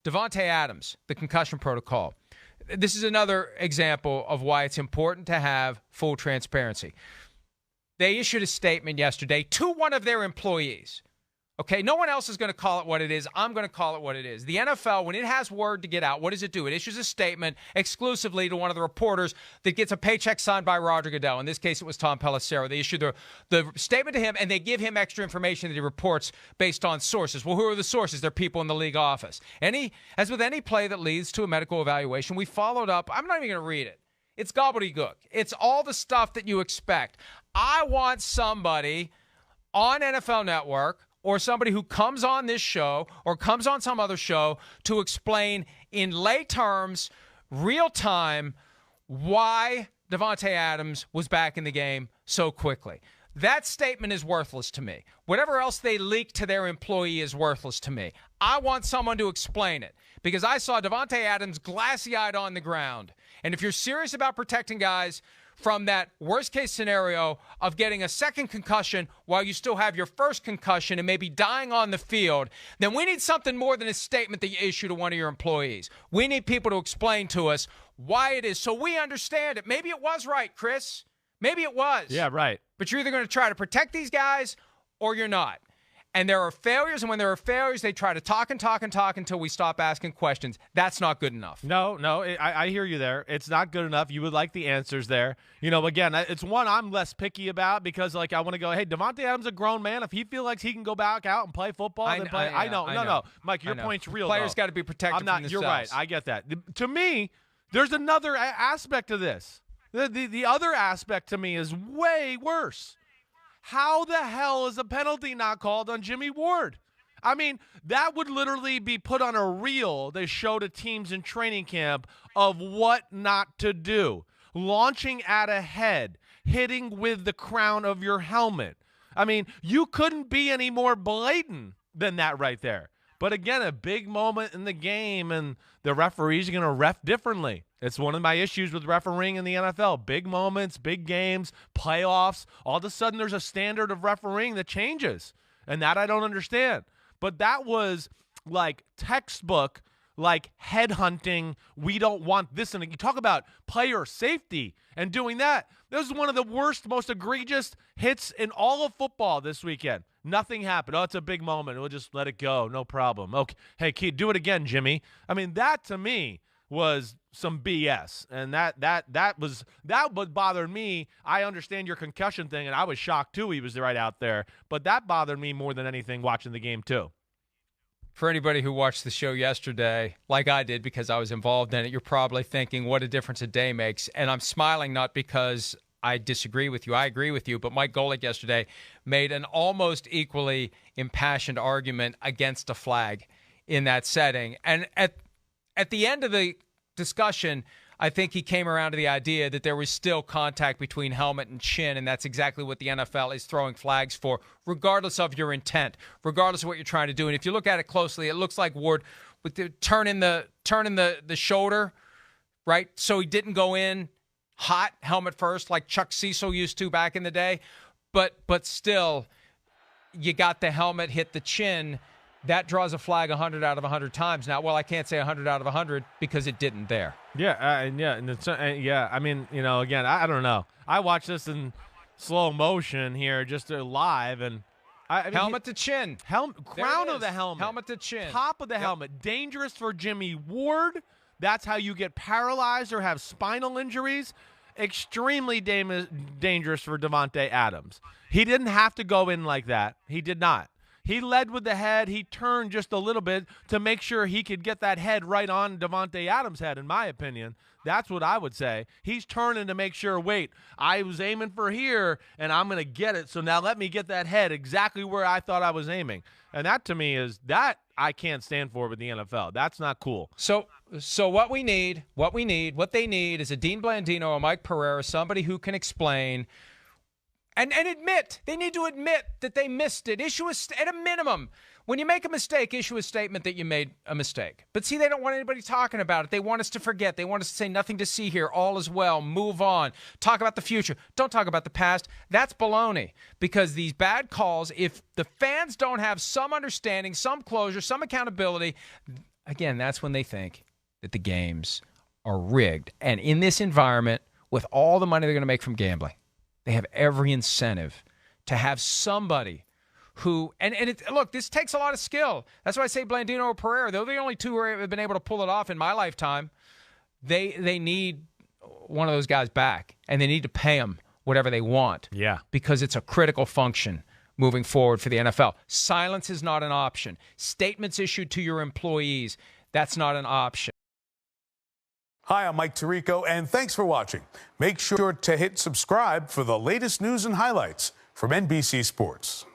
Davante Adams, the concussion protocol. This is another example of why it's important to have full transparency. They issued a statement yesterday to one of their employees. Okay, no one else is going to call it what it is. I'm going to call it what it is. The NFL, when it has word to get out, what does it do? It issues a statement exclusively to one of the reporters that gets a paycheck signed by Roger Goodell. In this case, it was Tom Pelissero. They issue the statement to him, and they give him extra information that he reports based on sources. Well, who are the sources? They're people in the league office. As with any play that leads to a medical evaluation, we followed up. I'm not even going to read it. It's gobbledygook. It's all the stuff that you expect. I want somebody on NFL Network or somebody who comes on this show or comes on some other show to explain in lay terms, real time, why Davante Adams was back in the game so quickly. That statement is worthless to me. Whatever else they leak to their employee is worthless to me. I want someone to explain it because I saw Davante Adams glassy-eyed on the ground. And if you're serious about protecting guys from that worst-case scenario of getting a second concussion while you still have your first concussion and maybe dying on the field, then we need something more than a statement that you issue to one of your employees. We need people to explain to us why it is so we understand it. Maybe it was right, Chris. Maybe it was. Yeah, right. But you're either going to try to protect these guys or you're not. And there are failures, and when there are failures, they try to talk until we stop asking questions. That's not good enough. No, I hear you there. It's not good enough. You would like the answers there. You know, again, it's one I'm less picky about because, like, I want to go, hey, Davante Adams is a grown man. If he feels like he can go back out and play football, then play. I know. No. Mike, your point's real. Players got to be protected from themselves. You're right. I get that. To me, there's another aspect of this. The other aspect to me is way worse. How the hell is a penalty not called on Jimmy Ward? I mean, that would literally be put on a reel they show to teams in training camp of what not to do. Launching at a head, hitting with the crown of your helmet. I mean, you couldn't be any more blatant than that right there. But again, a big moment in the game, and the referees are going to ref differently. It's one of my issues with refereeing in the NFL. Big moments, big games, playoffs. All of a sudden, there's a standard of refereeing that changes, and that I don't understand. But that was like textbook, like headhunting. We don't want this. And you talk about player safety and doing that. This is one of the worst, most egregious hits in all of football this weekend. Nothing happened. Oh, it's a big moment. We'll just let it go. No problem. Okay. Hey, Keith, do it again, Jimmy. I mean, that to me was some BS. And that what bothered me. I understand your concussion thing, and I was shocked too he was right out there. But that bothered me more than anything watching the game too. For anybody who watched the show yesterday, like I did because I was involved in it, you're probably thinking what a difference a day makes. And I'm smiling not because I disagree with you. I agree with you. But Mike Golick yesterday made an almost equally impassioned argument against a flag in that setting. And at the end of the discussion, I think he came around to the idea that there was still contact between helmet and chin, and that's exactly what the NFL is throwing flags for, regardless of your intent, regardless of what you're trying to do. And if you look at it closely, it looks like Ward with the turning the shoulder, right? So he didn't go in hot, helmet first, like Chuck Cecil used to back in the day. But still, you got the helmet hit the chin. That draws a flag 100 out of 100 times. Now, well, I can't say 100 out of 100 because it didn't there. Yeah. I mean, you know, again, I don't know. I watched this in slow motion here, just live, and helmet to chin, crown of the helmet, helmet to chin, top of the helmet. Dangerous for Jimmy Ward. That's how you get paralyzed or have spinal injuries. Extremely dangerous for Davante Adams. He didn't have to go in like that. He did not. He led with the head. He turned just a little bit to make sure he could get that head right on Davante Adams' head, in my opinion. That's what I would say. He's turning to make sure, wait, I was aiming for here, and I'm going to get it, so now let me get that head exactly where I thought I was aiming. And that, to me, is that I can't stand for with the NFL. That's not cool. So what they need is a Dean Blandino or Mike Pereira, somebody who can explain and admit. They need to admit that they missed it. At a minimum, when you make a mistake, issue a statement that you made a mistake. But see, they don't want anybody talking about it. They want us to forget. They want us to say nothing to see here. All is well. Move on. Talk about the future. Don't talk about the past. That's baloney. Because these bad calls, if the fans don't have some understanding, some closure, some accountability, again, that's when they think that the games are rigged. And in this environment, with all the money they're going to make from gambling, they have every incentive to have somebody who, look, this takes a lot of skill. That's why I say Blandino or Pereira. They're the only two who have been able to pull it off in my lifetime. They need one of those guys back, and they need to pay them whatever they want. Yeah. Because it's a critical function moving forward for the NFL. Silence is not an option. Statements issued to your employees, that's not an option. Hi, I'm Mike Tirico, and thanks for watching. Make sure to hit subscribe for the latest news and highlights from NBC Sports.